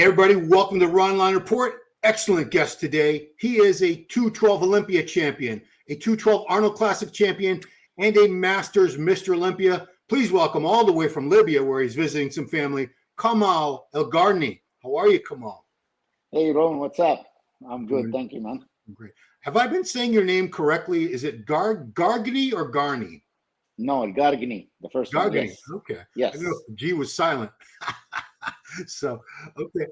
Hey everybody, welcome to Ron Line Report. Excellent guest today. He is a 212 Olympia champion, a 212 Arnold Classic champion, and a Masters Mr. Olympia. Please welcome all the way from Libya, where he's visiting some family, Kamal Elgargni. How are you, Kamal? Hey Ron, what's up? I'm good, thank you, man. Great. Have I been saying your name correctly? Is it Gargni or Garni? No, Elgargni, the first one. Gargni. Yes. Okay. Yes. I know the G was silent. So, okay.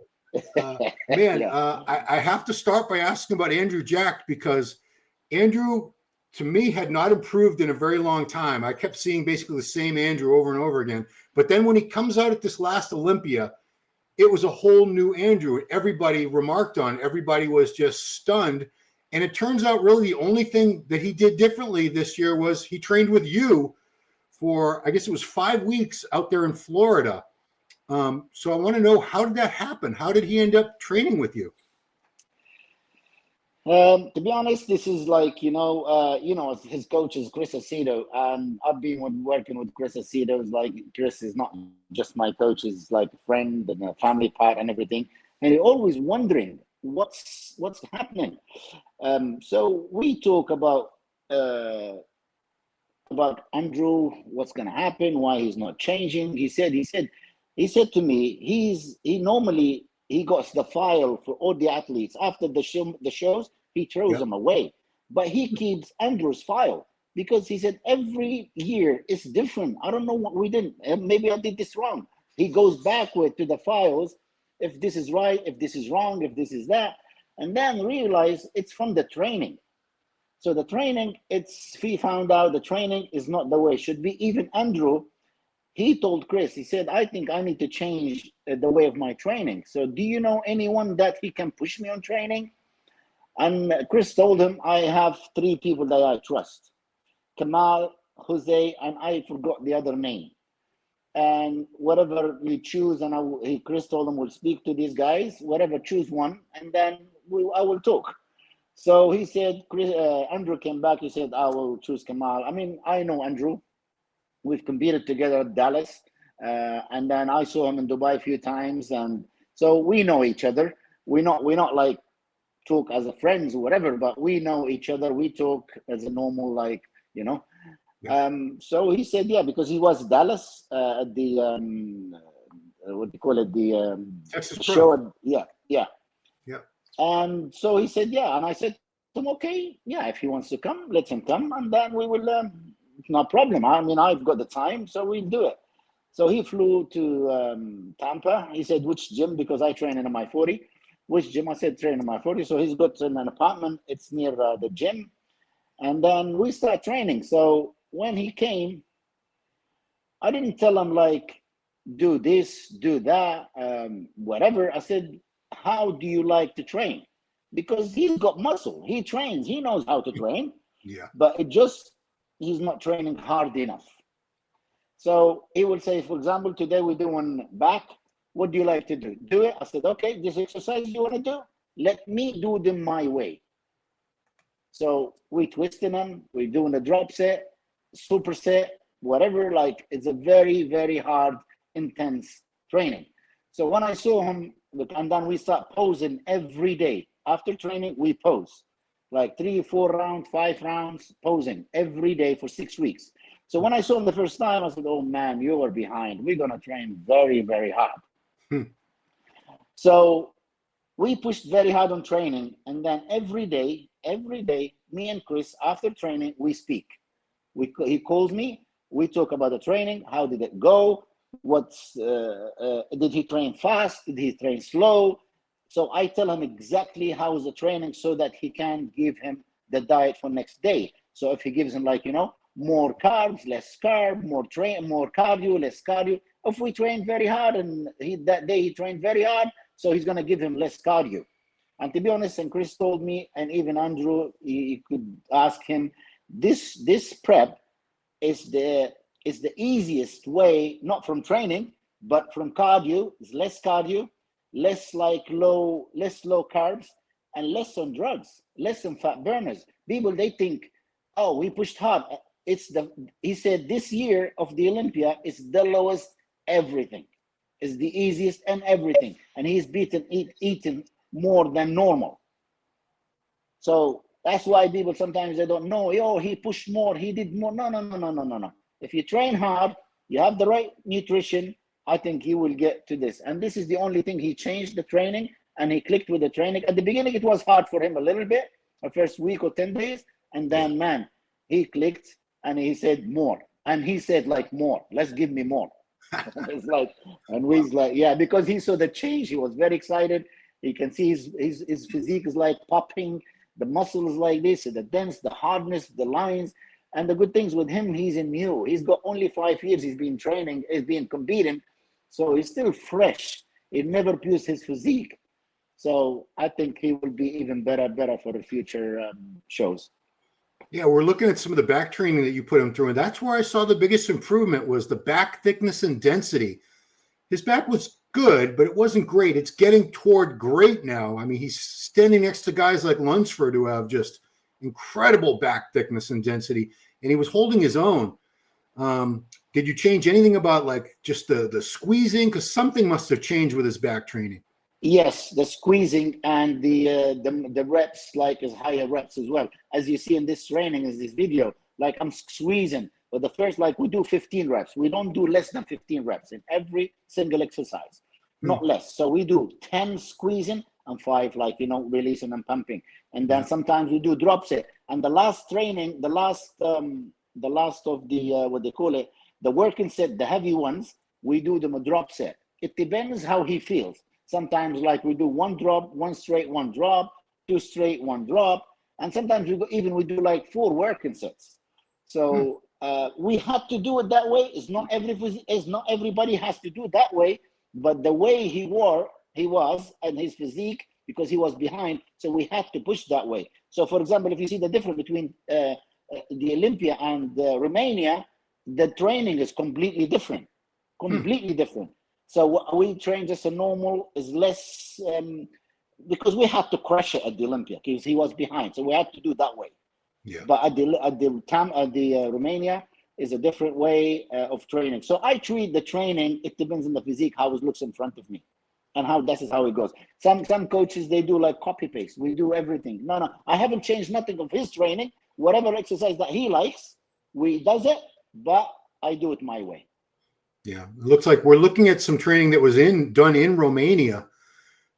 Man, Yeah. I have to start by asking about Andrew Jack, because Andrew, to me, had not improved in a very long time. I kept seeing basically the same Andrew over and over again. But then when he comes out at this last Olympia, it was a whole new Andrew. Everybody remarked on, everybody was just stunned. And it turns out really the only thing that he did differently this year was he trained with you for, I guess it was 5 weeks out there in Florida. So I want to know, how did that happen? How did he end up training with you? To be honest, this is like, his coach is Chris Aceto, and I've been working with Chris Aceto. Like, Chris is not just my coach, he's like a friend and a family part and everything. And he's always wondering what's happening. So we talk about Andrew, what's going to happen, why he's not changing. He said to me, he normally got the file for all the athletes after the shows. He throws them away, but he keeps Andrew's file because he said every year is different. I don't know what we did. Maybe I did this wrong. He goes backward to the files, if this is right, if this is wrong, if this is that, and then realize it's from the training. So the training, he found out the training is not the way it should be. Even Andrew, he told Chris, he said, I think I need to change the way of my training. So do you know anyone that he can push me on training? And Chris told him, I have 3 people that I trust. Kamal, Jose, and I forgot the other name. And whatever you choose, and Chris told him, we'll speak to these guys, whatever, choose one, and then I will talk. So he said, Andrew came back, he said, I will choose Kamal. I mean, I know Andrew. We've competed together at Dallas, and then I saw him in Dubai a few times, and so we know each other. We're not like talk as a friends or whatever, but we know each other. We talk as a normal, like, Yeah. So he said, yeah, because he was Dallas at the what do you call it, the Texas show. Pro. Yeah. And so he said, yeah, and I said to him, okay, yeah, if he wants to come, let him come, and then we will. No problem. I mean, I've got the time, so we'll do it. So he flew to Tampa. He said, which gym? Because I train in my 40. Which gym? I said, train in my 40. So he's got an apartment. It's near the gym. And then we start training. So when he came, I didn't tell him, like, do this, do that, whatever. I said, how do you like to train? Because he's got muscle. He trains. He knows how to train. Yeah. But he's not training hard enough. So he will say, for example, today we're doing back. What do you like to do? Do it. I said, okay, this exercise you want to do, let me do them my way. So we twisting them, we're doing a drop set, superset, whatever. Like, it's a very, very hard, intense training. So when I saw him, and then we start posing every day. After training, we pose. Like 3, 4 rounds, 5 rounds, posing every day for 6 weeks. So when I saw him the first time, I said, oh man, you are behind. We're going to train very, very hard. So we pushed very hard on training. And then every day, me and Chris, after training, we speak. He calls me. We talk about the training. How did it go? Did he train fast? Did he train slow? So I tell him exactly how is the training so that he can give him the diet for next day. So if he gives him, like, more carbs, less carb, more cardio, less cardio. If we train very hard and that day he trained very hard, so he's going to give him less cardio. And to be honest, and Chris told me, and even Andrew, you could ask him, this prep is the easiest way, not from training, but from cardio. It's less cardio, less low carbs, and less on drugs, less on fat burners. People, they think, oh, we pushed hard. He said this year of the Olympia is the lowest everything. is the easiest and everything. And he's eaten more than normal. So that's why people sometimes they don't know, yo, he pushed more, he did more. No. If you train hard, you have the right nutrition, I think you will get to this. And this is the only thing. He changed the training and he clicked with the training. At the beginning, it was hard for him a little bit, the first week or 10 days. And then, man, he clicked and he said more. And he said, like, more. Let's give me more. It's like, and we's like, yeah, because he saw the change. He was very excited. You can see his physique is like popping. The muscles like this, the dense, the hardness, the lines. And the good things with him, he's new. He's got only 5 years. He's been training, he's been competing. So he's still fresh. He never abused his physique. So I think he will be even better for the future shows. Yeah, we're looking at some of the back training that you put him through, and that's where I saw the biggest improvement was the back thickness and density. His back was good, but it wasn't great. It's getting toward great now. I mean, he's standing next to guys like Lunsford who have just incredible back thickness and density, and he was holding his own. Did you change anything about like just the squeezing? Because something must have changed with his back training. Yes, the squeezing and the reps, like as higher reps as well. As you see in this training, is this video, like I'm squeezing. But the first, like we do 15 reps. We don't do less than 15 reps in every single exercise, not less. So we do 10 squeezing and 5, like, releasing and pumping. And then sometimes we do drop set. And the last training, the last of the, what they call it, the working set, the heavy ones, we do them a drop set. It depends how he feels. Sometimes like we do 1 drop, 1 straight, 1 drop, 2 straight, 1 drop. And sometimes we do like 4 working sets. So we have to do it that way. It's not everybody has to do it that way, but the way he was and his physique, because he was behind, so we had to push that way. So for example, if you see the difference between the Olympia and Romania, the training is completely different, different. So we train just a normal, is less, because we had to crush it at the Olympia because he was behind. So we had to do that way. Yeah. But at the Romania is a different way of training. So I treat the training, it depends on the physique, how it looks in front of me and how this is how it goes. Some coaches, they do like copy paste. We do everything. No, I haven't changed nothing of his training. Whatever exercise that he likes, we does it, but I do it my way. Yeah, it looks like we're looking at some training that was done in Romania.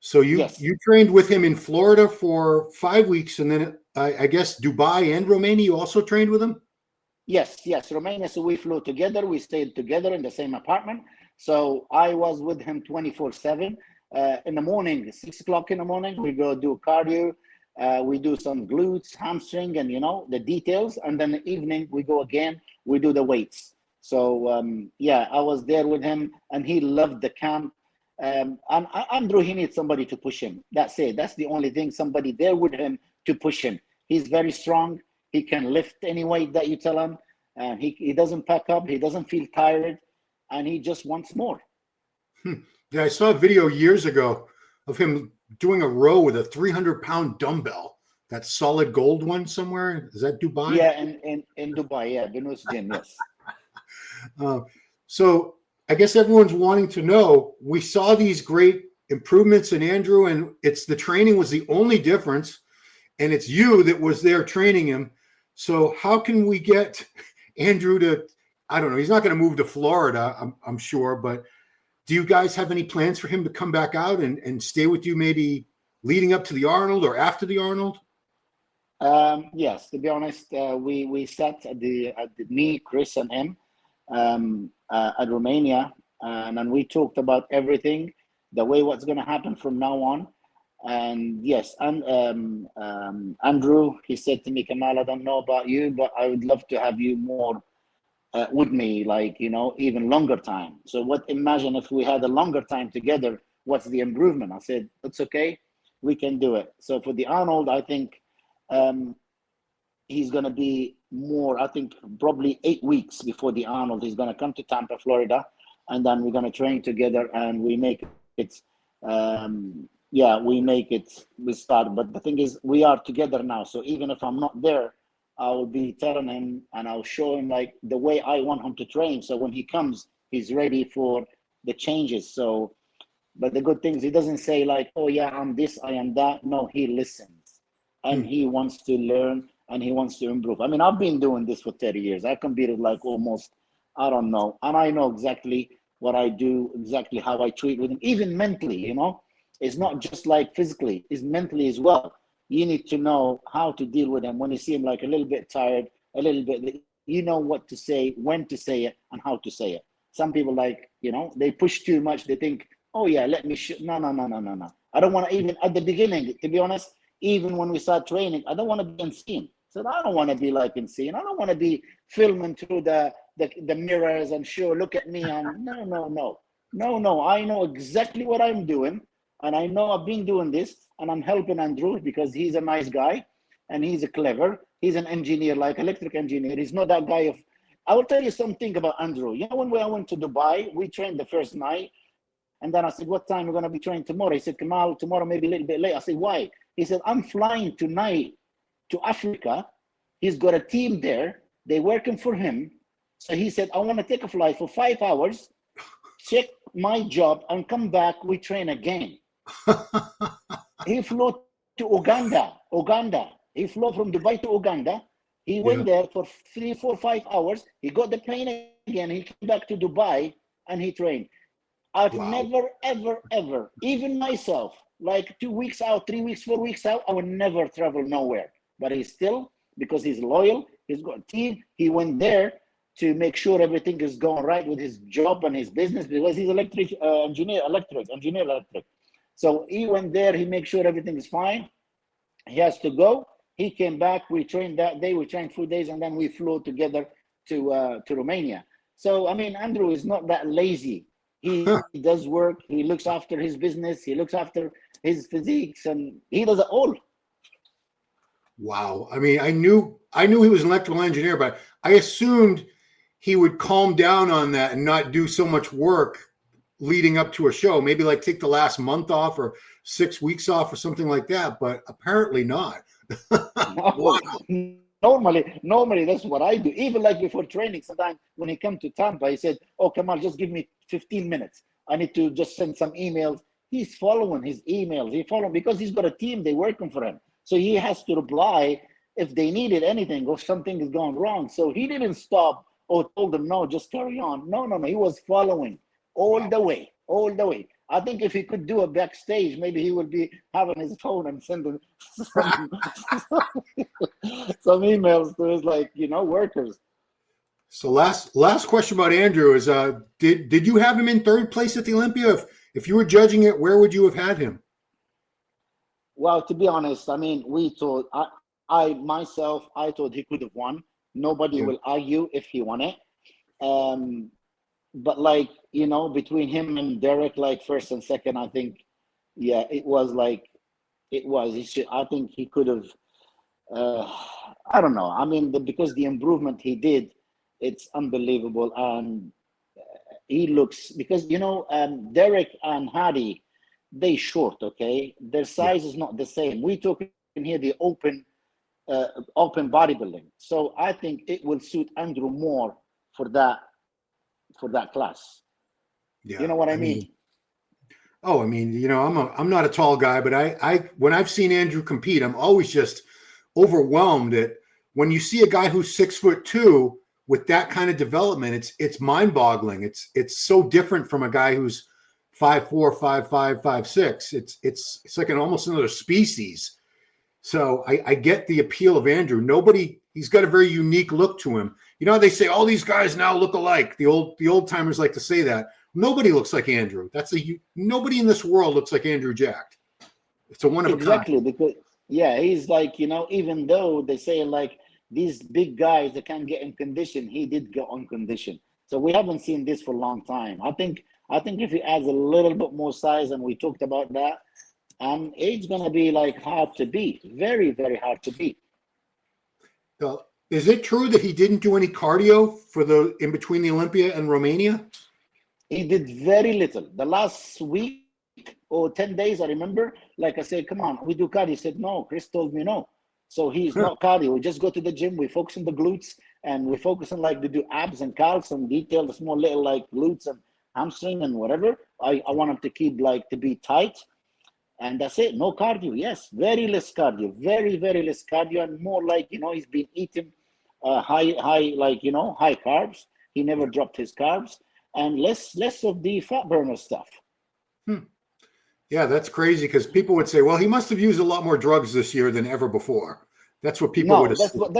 So you trained with him in Florida for 5 weeks, and then I guess Dubai and Romania, you also trained with him? Yes, Romania. So we flew together. We stayed together in the same apartment. So I was with him 24/7. In the morning, 6 o'clock in the morning, we go do cardio. We do some glutes, hamstring, and the details. And then the evening we go again. We do the weights. So I was there with him, and he loved the camp. And Andrew, he needs somebody to push him. That's it. That's the only thing. Somebody there with him to push him. He's very strong. He can lift any weight that you tell him. And he doesn't pack up. He doesn't feel tired, and he just wants more. Yeah, I saw a video years ago of him doing a row with a 300-pound dumbbell. That solid gold one somewhere. Is that Dubai? Yeah, in Dubai. Yeah, Binus Gym. Yes. So I guess everyone's wanting to know, we saw these great improvements in Andrew, and it's the training was the only difference, and it's you that was there training him. So how can we get Andrew to, I don't know, he's not going to move to Florida, I'm sure, but do you guys have any plans for him to come back out and stay with you maybe leading up to the Arnold or after the Arnold? Yes, to be honest, we sat at me, Chris, and him at Romania, and then we talked about everything, the way what's going to happen from now on. And yes, and Andrew, he said to me, Kamal, I don't know about you, but I would love to have you more with me, like, even longer time. So imagine if we had a longer time together, what's the improvement? I said, it's okay, we can do it. So for the Arnold, I think he's going to be more, I think probably 8 weeks before the Arnold. He's going to come to Tampa, Florida, and then we're going to train together, and we make it, we start. But the thing is, we are together now. So even if I'm not there, I will be telling him, and I'll show him like the way I want him to train. So when he comes, he's ready for the changes. So, but the good thing is he doesn't say like, oh yeah, I'm this, I am that. No, he listens and he wants to learn and he wants to improve. I mean, I've been doing this for 30 years. I competed like almost, I don't know, and I know exactly what I do, exactly how I treat with him, even mentally, you know. It's not just like physically, it's mentally as well. You need to know how to deal with him when you see him like a little bit tired, a little bit, you know what to say, when to say it, and how to say it. Some people like, you know, they push too much. They think, oh yeah, let me no, no, no, no, no, no. I don't want to, even at the beginning, to be honest, even when we start training, I don't want to be unseen. So I don't want to be like unseen. I don't want to be filming through the mirrors and sure, look at me. And no, no, no, no, no. I know exactly what I'm doing. And I know I've been doing this and I'm helping Andrew because he's a nice guy and he's a clever. He's an engineer, like electric engineer. He's not that guy of, I will tell you something about Andrew. You know, when I went to Dubai, we trained the first night. And then I said, what time are we going to be training tomorrow? He said, Kamal, tomorrow maybe a little bit late. I said, why? He said, I'm flying tonight to Africa. He's got a team there. They're working for him. So he said, I want to take a flight for 5 hours, check my job, and come back. We train again. He flew to Uganda. He flew from Dubai to Uganda. He went there for 3, 4, 5 hours. He got the plane again. He came back to Dubai and he trained. I've never, ever, ever, even myself, like 2 weeks out, 3 weeks, 4 weeks out, I would never travel nowhere. But he's still, because he's loyal, he's got a team. He went there to make sure everything is going right with his job and his business because he's engineer electric. So he went there, he makes sure everything is fine. He has to go. He came back, we trained that day, we trained 4 days, and then we flew together to Romania. So, I mean, Andrew is not that lazy. He does work, he looks after his business, he looks after his physiques, and he does it all. Wow. I mean, I knew he was an electrical engineer, but I assumed he would calm down on that and not do so much work leading up to a show, maybe like take the last month off or 6 weeks off or something like that, but apparently not. Wow. Normally that's what I do. Even like before training, sometimes when he come to Tampa, he said, oh, Kamal, just give me 15 minutes. I need to just send some emails. He's following his emails. Because he's got a team, they're working for him. So he has to reply if they needed anything or something is going wrong. So he didn't stop or told them, no, just carry on. No. He was following all the way. I think if he could do a backstage, maybe he would be having his phone and sending some emails to his, like, you know, workers. So last question about Andrew is, did you have him in third place at the Olympia? If you were judging it, where would you have had him? Well, to be honest, I mean, we thought, I myself thought he could have won. Nobody will argue if he won it. But like, you know, between him and Derek, like first and second, I think, yeah, it was. I think he could have. I don't know. I mean, because the improvement he did, it's unbelievable, and he looks, because you know, Derek and Hadi, they short. Okay, their size is not the same. We took in here the open bodybuilding, so I think it will suit Andrew more for that class. You know what I mean? I mean, you know, I'm not a tall guy, but I when I've seen Andrew compete, I'm always just overwhelmed at when you see a guy who's 6'2" with that kind of development. It's mind-boggling. It's so different from a guy who's 5'4", 5'5", 5'6". It's like almost another species. So I get the appeal of Andrew. He's got a very unique look to him. You know, they say all these guys now look alike. The old timers like to say that. Nobody looks like Andrew. Nobody in this world looks like Andrew Jacked. It's a one of a kind. Exactly, because he's like, you know, even though they say like these big guys that can't get in condition, he did get on condition. So we haven't seen this for a long time. I think if he adds a little bit more size, and we talked about that, it's gonna be like hard to beat, very, very hard to beat. Is it true that he didn't do any cardio for in between the Olympia and Romania? He did very little. The last week or 10 days, I remember, like I said, come on, we do cardio. He said, no, Chris told me no. So he's not cardio. We just go to the gym, we focus on the glutes, and we focus on like to do abs and calves and detail the small little like glutes and hamstring and whatever. I want him to keep to be tight. And that's it. No cardio. Yes, very less cardio. Very, very less cardio, and more he's been eating high high carbs. He never dropped his carbs, and less of the fat burner stuff. Yeah, that's crazy, because people would say, well, he must have used a lot more drugs this year than ever before. That's what people would assume.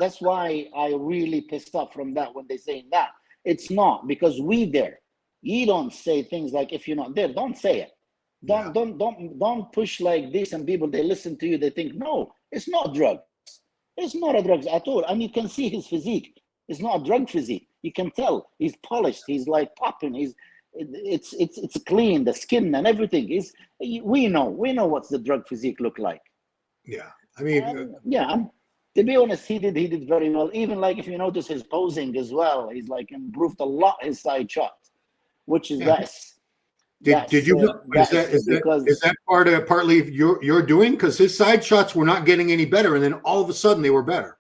That's why I really pissed off from that when they say that. It's not, because we there. You don't say things like, if you're not there, don't say it. Don't push like this, and people, they listen to you, they think, no, it's not drugs. It's not a drugs at all. And you can see his physique. It's not a drug physique. You can tell he's polished. He's like popping. It's clean, the skin and everything is. We know what's the drug physique look like. Yeah, I mean, to be honest, he did very well. Even if you notice his posing as well, he's improved a lot his side shots, which is Did you? Is that partly you're doing? Because his side shots were not getting any better, and then all of a sudden they were better.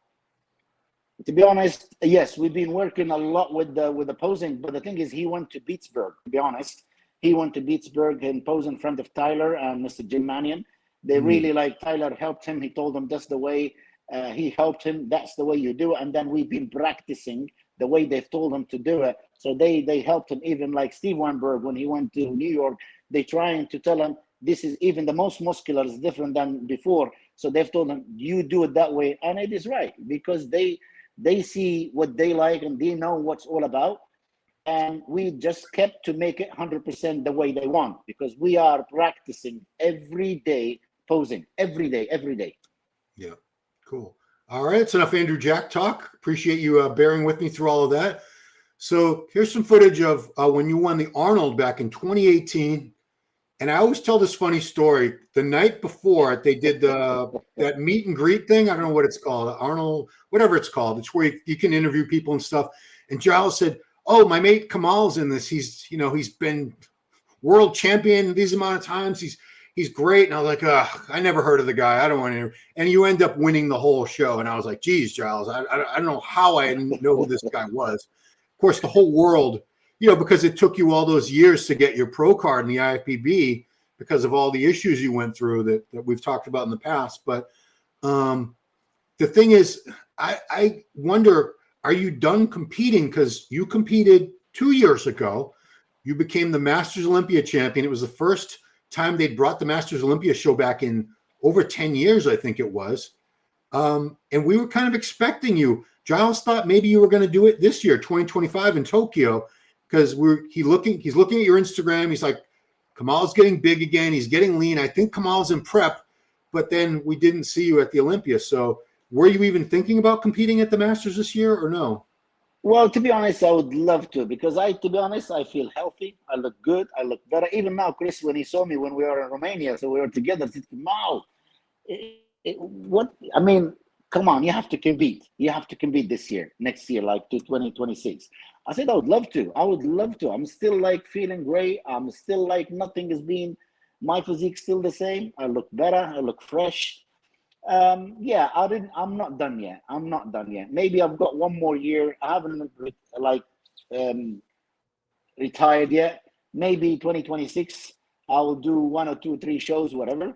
To be honest, yes, we've been working a lot with the posing, but the thing is, he went to Pittsburgh. To be honest, he went to Pittsburgh and posed in front of Tyler and Mr. Jim Mannion. They really Tyler helped him. He told them that's the way. He helped him. That's the way you do it. And then we've been practicing the way they've told him to do it. So they helped him. Even Steve Weinberg, when he went to New York, they trying to tell him this is even the most muscular is different than before. So they've told him, you do it that way, and it is right, because they see what they like and they know what's all about. And we just kept to make it 100% the way they want, because we are practicing every day, posing every day. Yeah, cool. All right, it's enough Andrew Jack talk. Appreciate you bearing with me through all of that. So here's some footage of when you won the Arnold back in 2018. And I always tell this funny story. The night before, they did that meet and greet thing. I don't know what it's called, Arnold, whatever it's called. It's where you can interview people and stuff. And Giles said, "Oh, my mate Kamal's in this. He's been world champion these amount of times. He's great." And I was like, "Ugh, I never heard of the guy. I don't want to." And you end up winning the whole show. And I was like, "Geez, Giles, I don't know how I didn't know who this guy was." Of course, the whole world, because it took you all those years to get your pro card in the IFBB because of all the issues you went through that we've talked about in the past. But the thing is, I wonder, are you done competing? Because you competed 2 years ago. You became the Masters Olympia champion. It was the first time they'd brought the Masters Olympia show back in over 10 years, I think it was. And we were kind of expecting you. Giles thought maybe you were going to do it this year, 2025 in Tokyo, because he's looking at your Instagram. He's like, Kamal's getting big again. He's getting lean. I think Kamal's in prep, but then we didn't see you at the Olympia. So were you even thinking about competing at the Masters this year or no? Well, to be honest, I would love to, because I feel healthy. I look good. I look better. Even now, Chris, when he saw me when we were in Romania, so we were together, he said, "Wow, what? I mean, come on, you have to compete. You have to compete this year, next year, to 2026. I said, I would love to. I'm still feeling great. I'm still nothing has been, my physique still the same. I look better. I look fresh. I'm not done yet. Maybe I've got one more year. I haven't retired yet. Maybe 2026, I will do 1 or 2, 3 shows, whatever.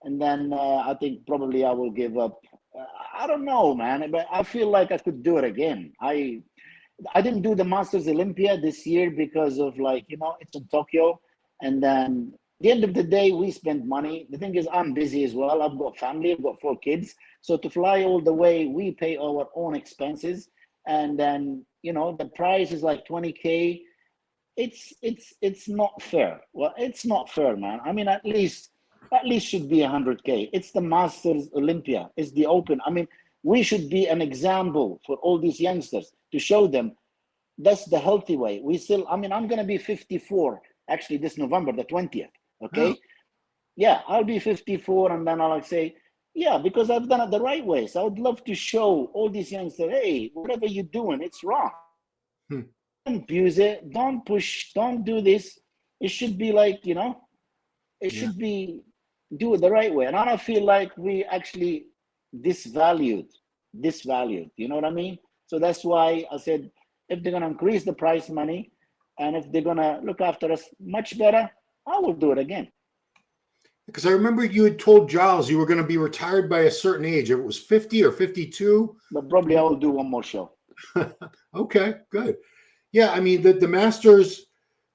And then I think probably I will give up. I don't know, man, but I feel like I could do it again. I didn't do the Masters Olympia this year because of it's in Tokyo. And then at the end of the day, we spend money. The thing is, I'm busy as well. I've got family. I've got 4 kids. So to fly all the way, we pay our own expenses. And then, the price is like $20K. It's not fair. Well, it's not fair, man. I mean, at least should be $100K. It's the Masters Olympia. It's the Open. I mean, we should be an example for all these youngsters to show them that's the healthy way. I'm going to be 54 actually this November, the 20th. Okay. Oh. Yeah, I'll be 54, and then I'll say, yeah, because I've done it the right way. So I would love to show all these youngsters, hey, whatever you're doing, it's wrong. Don't abuse it. Don't push. Don't do this. It should be it should be, do it the right way. And I don't feel like we actually disvalued. You know what I mean? So that's why I said, if they're going to increase the prize money, And if they're gonna look after us much better, I will do it again. Because I remember you had told Giles you were going to be retired by a certain age. If it was 50 or 52. But probably I will do one more show. Okay, good. Yeah, I mean the Masters.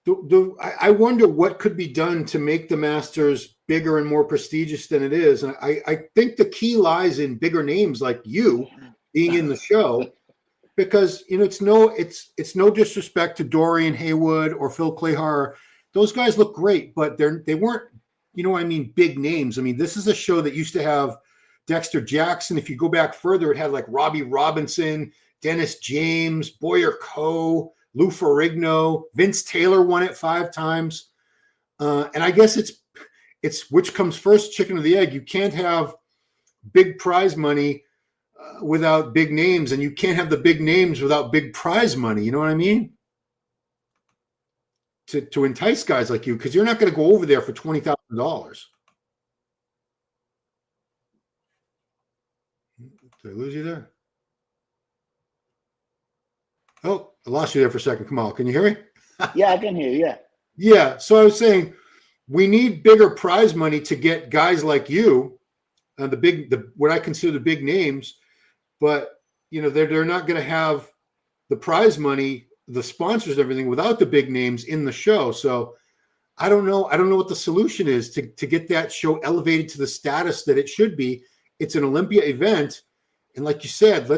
I wonder what could be done to make the Masters bigger and more prestigious than it is. And I think the key lies in bigger names like you being in the show, because it's no disrespect to Dorian Haywood or Phil Clahar. Those guys look great, but they weren't, big names. I mean, this is a show that used to have Dexter Jackson. If you go back further, it had like Robbie Robinson, Dennis James, Boyer Coe, Lou Ferrigno, Vince Taylor won it 5 times. And I guess it's which comes first, chicken or the egg. You can't have big prize money without big names, and you can't have the big names without big prize money. You know what I mean? To entice guys like you, because you're not going to go over there for $20,000. Did I lose you there? Oh, I lost you there for a second. Kamal, can you hear me? Yeah, I can hear you. Yeah. Yeah. So I was saying we need bigger prize money to get guys like you, what I consider the big names, but they're not going to have the prize money, the sponsors, everything without the big names in the show. So I don't know what the solution is to get that show elevated to the status that it should be. It's an Olympia event. And like you said,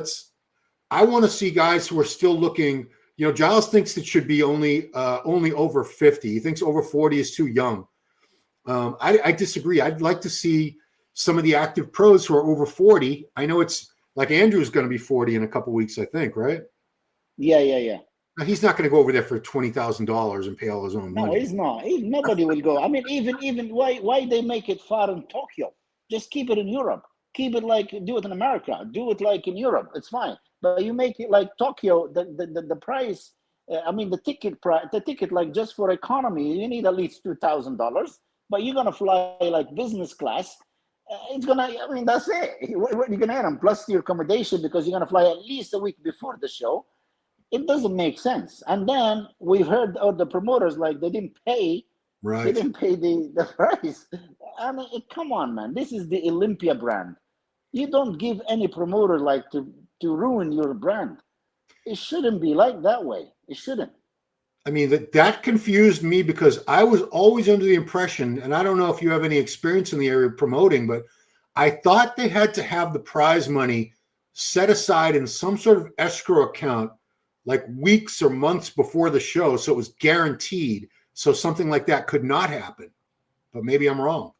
I want to see guys who are still looking. Giles thinks it should be only over 50. He thinks over 40 is too young. I disagree. I'd like to see some of the active pros who are over 40. I know it's like Andrew's going to be 40 in a couple weeks, I think, right? Yeah. Now, he's not going to go over there for $20,000 and pay all his own money. No, he's not. Nobody will go. I mean, even why they make it far in Tokyo? Just keep it in Europe. Keep it do it in America. Do it like in Europe. It's fine. But you make it like Tokyo. The price. The ticket like just for economy, you need at least $2,000. But you're gonna fly like business class. That's it. What you're gonna earn plus your accommodation, because you're gonna fly at least a week before the show. It doesn't make sense. And then we've heard the promoters they didn't pay. Right. They didn't pay the price. I mean, come on, man. This is the Olympia brand. You don't give any promoter to ruin your brand. It shouldn't be like that way. It shouldn't. I mean, that confused me, because I was always under the impression, and I don't know if you have any experience in the area of promoting, but I thought they had to have the prize money set aside in some sort of escrow account like weeks or months before the show, so it was guaranteed, so something like that could not happen. But maybe I'm wrong.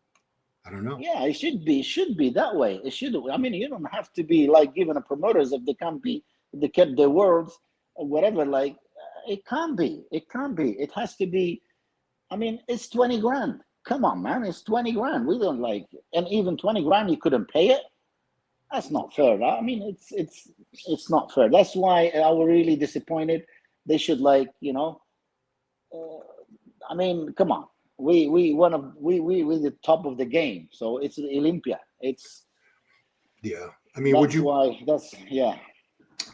I don't know. Yeah, it should be that way. It should. I mean, you don't have to be giving a promoters if they can't be, if they kept their words or whatever. It can't be. It has to be. I mean, it's 20 grand. Come on, man. It's 20 grand. We don't and even 20 grand, you couldn't pay it. That's not fair. I mean, it's not fair. That's why I was really disappointed. They should I mean, come on. We the top of the game. So it's Olympia. Yeah. I mean, yeah.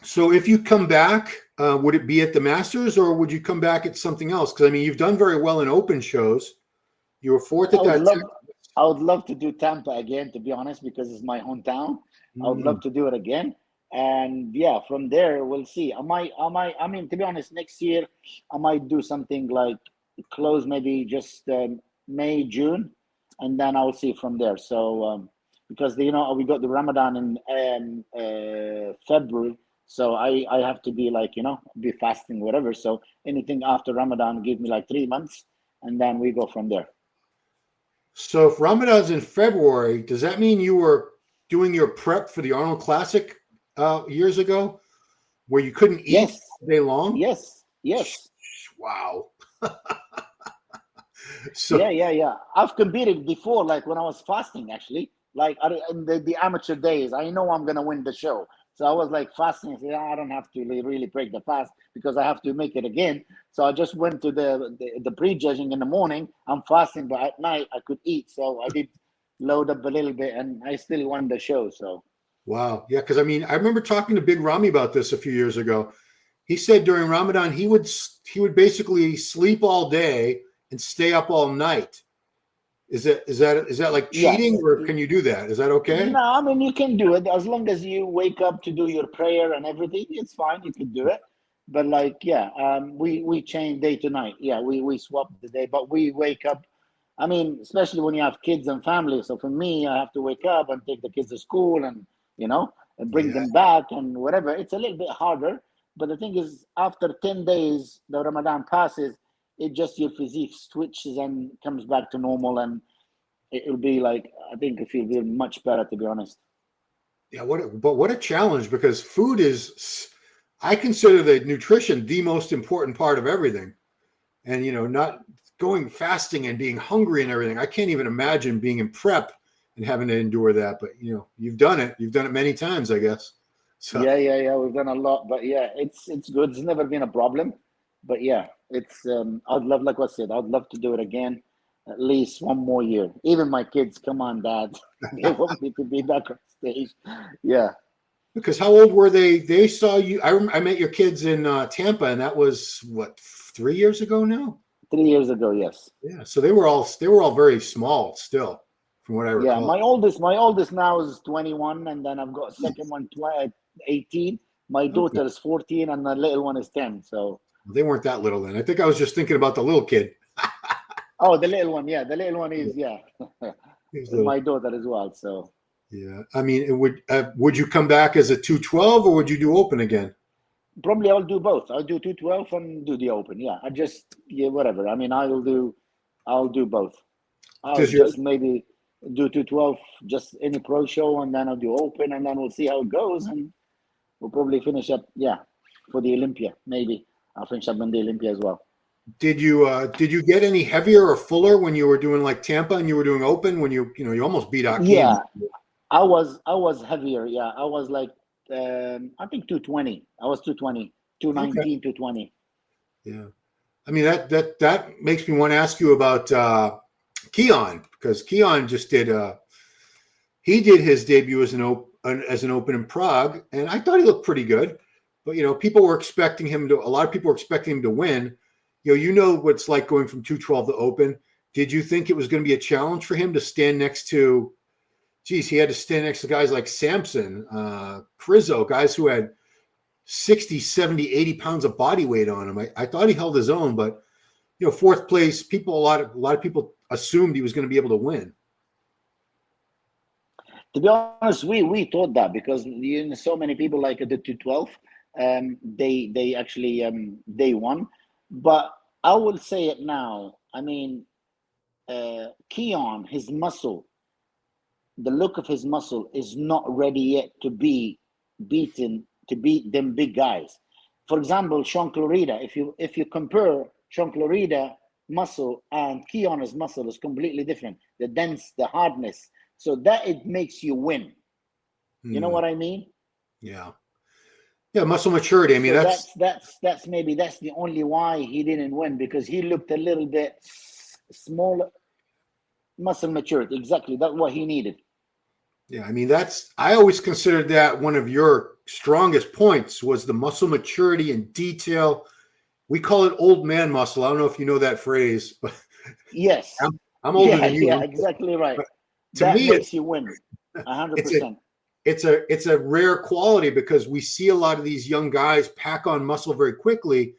So if you come back, would it be at the Masters, or would you come back at something else? Because I mean, you've done very well in open shows. You were fourth at that. I would love to do Tampa again, to be honest, because it's my hometown. I would love to do it again. And yeah, from there we'll see. I mean, to be honest, next year I might do something close, maybe just May, June, and then I'll see from there. So because we got the Ramadan in February, so I have to be be fasting, whatever. So anything after Ramadan, give me 3 months, and then we go from there. So if Ramadan's in February, does that mean you were doing your prep for the Arnold Classic years ago, where you couldn't eat all day long? Yes. Wow. So yeah. I've competed before, when I was fasting, actually, in the amateur days. I know I'm gonna win the show, so I was fasting. I don't have to really break the fast because I have to make it again. So I just went to the pre-judging in the morning. I'm fasting, but at night I could eat. So I did load up a little bit, and I still won the show. So wow, yeah, because I mean, I remember talking to Big Ramy about this a few years ago, he said during Ramadan he would basically sleep all day and stay up all night. Is that like cheating, Yes. or can you do that? Is that okay? No, I mean you can do it as long as you wake up to do your prayer and everything. It's fine. You can do it. But like, yeah, we change day to night. Yeah, we swap the day, but we wake up. I mean, especially when you have kids and family. So for me, I have to wake up and take the kids to school and, and bring Yeah. them back and whatever. It's a little bit harder. But the thing is, after 10 days, the Ramadan passes, it just your physique switches and comes back to normal. And it'll be like, I think it feels much better, to be honest. Yeah. But what a challenge, because food is, I consider the nutrition the most important part of everything. And, not going fasting and being hungry and everything. I can't even imagine being in prep and having to endure that. But, you've done it. You've done it many times, I guess. So. Yeah. We've done a lot, but yeah, it's good. It's never been a problem. But yeah, it's I'd love, like I said, I'd love to do it again, at least one more year. Even my kids, come on, Dad, they want me to be back on stage. Yeah. Because how old were they? They saw you. I met your kids in Tampa, and that was what, 3 years ago now. 3 years ago, yes. Yeah. So they were all very small still, from what I recall. Yeah, my oldest now is 21, and then I've got a second one 18. My daughter is 14, and the little one is 10. So they weren't that little then. I think I was just thinking about the little kid. Oh, the little one, yeah, the little one is my daughter as well. So yeah, I mean, would you come back as a 212, or would you do open again? Probably I'll do both. I'll do 212 and do the open. Yeah, whatever. I mean, I'll do both. I'll just maybe do 212, just any pro show, and then I'll do open, and then we'll see how it goes, and we'll probably finish up, for the Olympia. Maybe I'll finish up in the Olympia as well. Did you get any heavier or fuller when you were doing like Tampa and you were doing open, when you almost beat Akeem? Yeah, I was heavier. Yeah, I was like I think 220. I was 220, 219, okay. 220. Yeah, I mean that makes me want to ask you about Keone, because Keone just did his debut as an open in Prague, and I thought he looked pretty good. But a lot of people were expecting him to win. You know what it's like going from 212 to open. Did you think it was going to be a challenge for him to stand next to? Geez, he had to stand next to guys like Samson, Crizzo, guys who had 60, 70, 80 pounds of body weight on him. I thought he held his own, but fourth place, a lot of people assumed he was going to be able to win. To be honest, we thought that, because so many people like the 212, they actually they won. But I will say it now. I mean, Keone, his muscle, the look of his muscle is not ready yet to be beaten, to beat them big guys. For example, Sean Clarida, if you compare Sean Clarida muscle and Keone's muscle, is completely different. The dense, the hardness. So that it makes you win. You know what I mean? Yeah. Yeah, muscle maturity. I mean, so that's maybe that's the only why he didn't win, because he looked a little bit smaller. Muscle maturity, exactly. That's what he needed. Yeah, I mean, I always considered that one of your strongest points was the muscle maturity and detail. We call it old man muscle. I don't know if you know that phrase, but yes, I'm older than you. Yeah, exactly right. To me, makes you win 100%. It's a rare quality, because we see a lot of these young guys pack on muscle very quickly,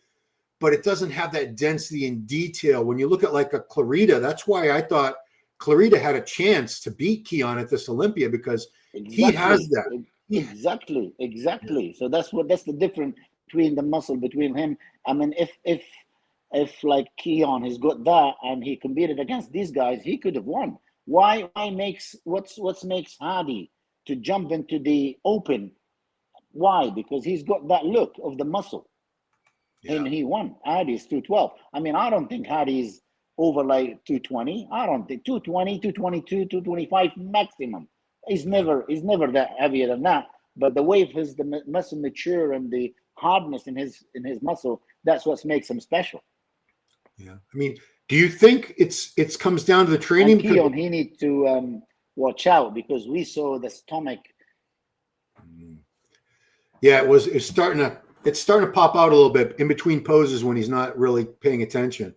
but it doesn't have that density and detail. When you look at like a Clarida, that's why I thought Clarida had a chance to beat Keone at this Olympia, because he has that. Exactly. So that's the difference between the muscle between him. I mean, if like Keone has got that and he competed against these guys, he could have won. Why makes Hadi to jump into the open? Why? Because he's got that look of the muscle. Yeah. And he won. Hadi's 212. I mean, I don't think Hadi's over like 220. I don't think 220, 222, 225 maximum. He's never that heavier than that. But the way the muscle mature and the hardness in his muscle, that's what makes him special. Yeah. I mean, do you think it comes down to the training? And Keone, he needs to watch out, because we saw the stomach. Yeah, it's starting to it's starting to pop out a little bit in between poses when he's not really paying attention.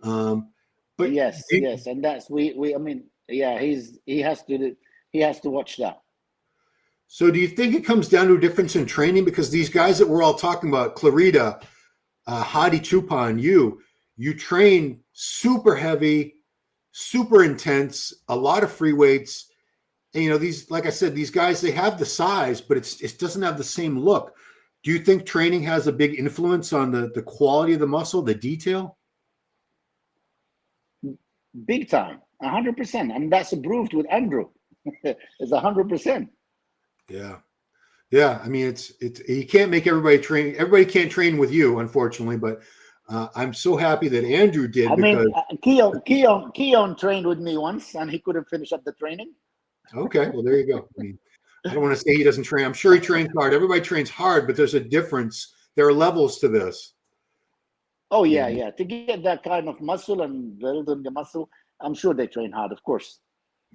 But yes, and that's we. I mean, yeah, he has to watch that. So do you think it comes down to a difference in training? Because these guys that we're all talking about, Clarita, Hadi Chupan, you train super heavy, super intense, a lot of free weights. And, you know, these, like I said, these guys, they have the size, but it doesn't have the same look. Do you think training has a big influence on the quality of the muscle, the detail? Big time, 100%, and that's proved with Andrew. It's 100%. Yeah. Yeah. I mean, it's you can't make everybody train. Everybody can't train with you, unfortunately, but I'm so happy that Andrew did. I mean, because Keone trained with me once, and he couldn't finish up the training. Okay, well, there you go. I mean, I don't want to say he doesn't train. I'm sure he trains hard. Everybody trains hard, but there's a difference. There are levels to this. Oh yeah, yeah. To get that kind of muscle and building the muscle, I'm sure they train hard. Of course.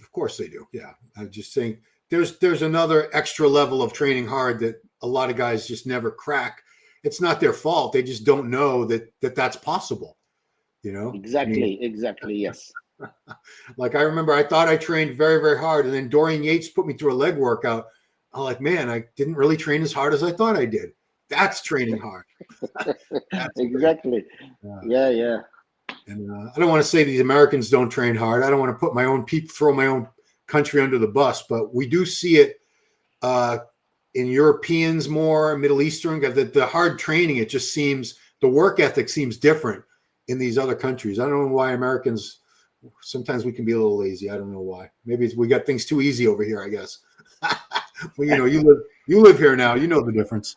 Of course they do. Yeah, I'm just saying there's another extra level of training hard that a lot of guys just never crack. It's not their fault. They just don't know that that's possible. You know. Exactly. I mean, Exactly. Yes. Like I remember, I thought I trained very, very hard, and then Dorian Yates put me through a leg workout. I'm like, man, I didn't really train as hard as I thought I did. That's training hard. That's exactly. Yeah. And I don't want to say these Americans don't train hard. I don't want to put my own throw my own country under the bus, but we do see it in Europeans more, Middle Eastern. The hard training, it just seems the work ethic seems different in these other countries. I don't know why Americans. Sometimes we can be a little lazy. I don't know why. Maybe we got things too easy over here, I guess. Well, you know, you live here now. You know the difference.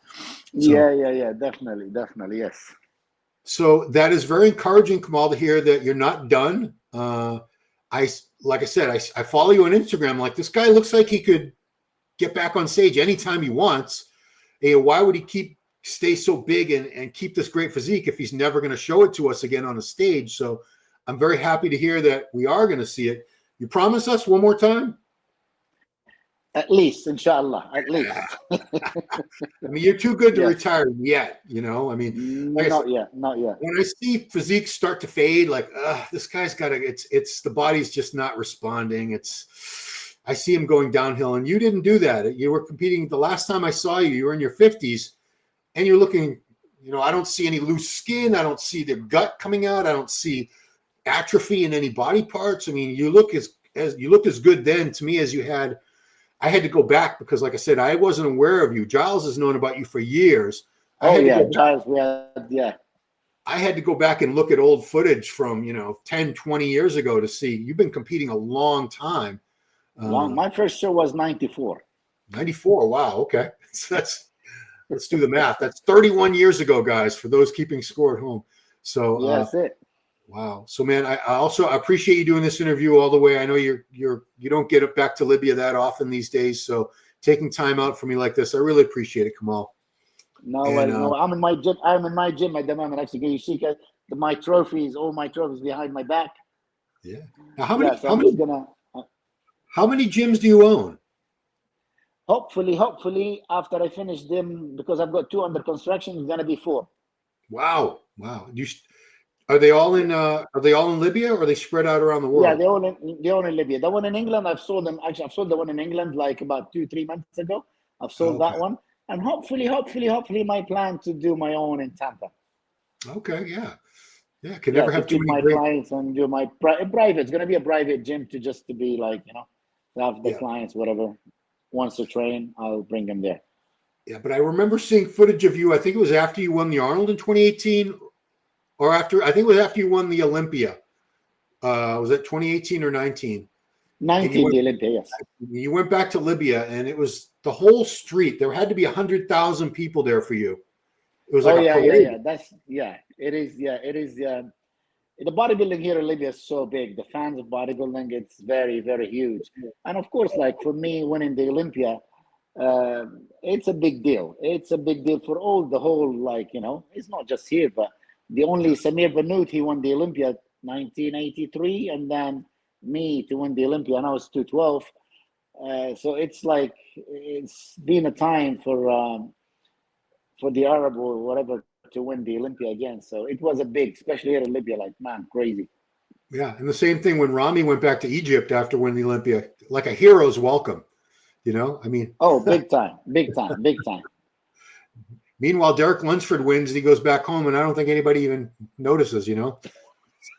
So, yeah. Definitely, yes. So that is very encouraging, Kamal, to hear that you're not done. Like I said, I follow you on Instagram. Like, this guy looks like he could get back on stage anytime he wants. Hey, why would he stay so big and keep this great physique if he's never going to show it to us again on a stage? So I'm very happy to hear that we are going to see it. You promise us one more time? At least, inshallah, at least. I mean, you're too good to retire yet, you know? I mean, like not yet. When I see physiques start to fade, like, this guy's got to, it's the body's just not responding. I see him going downhill, and you didn't do that. You were competing. The last time I saw you, you were in your 50s, and you're looking, you know, I don't see any loose skin. I don't see the gut coming out. I don't see atrophy in any body parts. I mean, you look as good then to me as you had. I had to go back because, like I said, I wasn't aware of you. Giles has known about you for years. Giles, I had to go back and look at old footage from, 10, 20 years ago to see. You've been competing a long time. My first show was 94. 94. Wow. Okay. So let's do the math. That's 31 years ago, guys, for those keeping score at home. So that's it. Wow. So, man, I also appreciate you doing this interview all the way. I know you don't get it back to Libya that often these days. So taking time out for me like this, I really appreciate it, Kamal. No, I'm in my gym. At the moment. Actually, can you see all my trophies behind my back? Yeah. Now, how many gyms do you own? Hopefully, after I finish them, because I've got 2 under construction, it's gonna be 4. Wow. Are they all in Libya, or are they spread out around the world? Yeah, they're all in Libya. The one in England, I've sold them. Actually, I've sold the one in England like about 2-3 months ago. I've sold that one, and hopefully, my plan to do my own in Tampa. Okay, yeah. Can never have too many clients and do my private. It's gonna be a private gym to be like, have the clients, whatever wants to train, I'll bring them there. Yeah, but I remember seeing footage of you. I think it was after you won the Arnold in 2018. Or I think it was after you won the Olympia. Was that 2018 or 19? 19, the Olympia, yes. You went back to Libya, and it was the whole street. There had to be 100,000 people there for you. It was like a parade. It is. The bodybuilding here in Libya is so big. The fans of bodybuilding, it's very, very huge. And of course, like for me, winning the Olympia, it's a big deal. It's a big deal for the whole, it's not just here, but the only Samir Banout, he won the Olympia 1983, and then me to win the Olympia, and I was 212. So it's like, it's been a time for for the Arab or whatever to win the Olympia again. So it was a big, especially here in Libya, like, man, crazy. Yeah, and the same thing when Rami went back to Egypt after winning the Olympia, like a hero's welcome. You know, I mean, oh, big time, big time, big time. Meanwhile, Derek Lunsford wins and he goes back home, and I don't think anybody even notices. You know,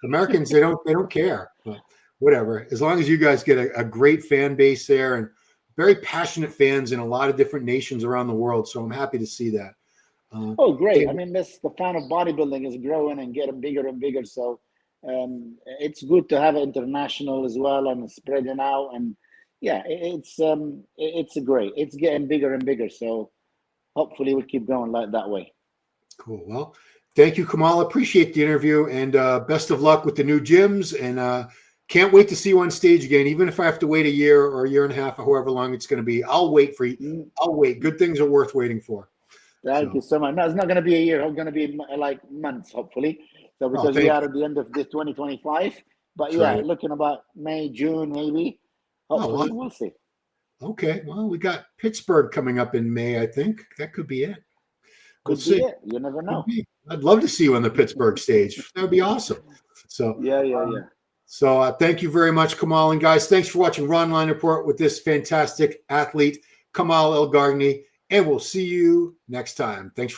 Americans they don't care, but whatever. As long as you guys get a great fan base there and very passionate fans in a lot of different nations around the world, so I'm happy to see that. Oh, great! I mean, this the fan of bodybuilding is growing and getting bigger and bigger. So it's good to have it international as well and spreading out. And yeah, it's great. It's getting bigger and bigger. So hopefully we'll keep going like that way. Cool. Well, thank you, Kamal. Appreciate the interview, and best of luck with the new gyms. And can't wait to see you on stage again, even if I have to wait a year or a year and a half or however long it's going to be. I'll wait for you. I'll wait. Good things are worth waiting for. Thank you so much. No, it's not going to be a year. It's going to be like months, hopefully. So because we are at the end of this 2025. But yeah, right. Looking about May, June, maybe. Hopefully, we'll see. Okay. Well, we got Pittsburgh coming up in May, I think. That could be it. Could be it. You never know. I'd love to see you on the Pittsburgh stage. That would be awesome. So yeah. So thank you very much, Kamal. And guys, thanks for watching Ron Line Report with this fantastic athlete, Kamal Elgargni. And we'll see you next time. Thanks.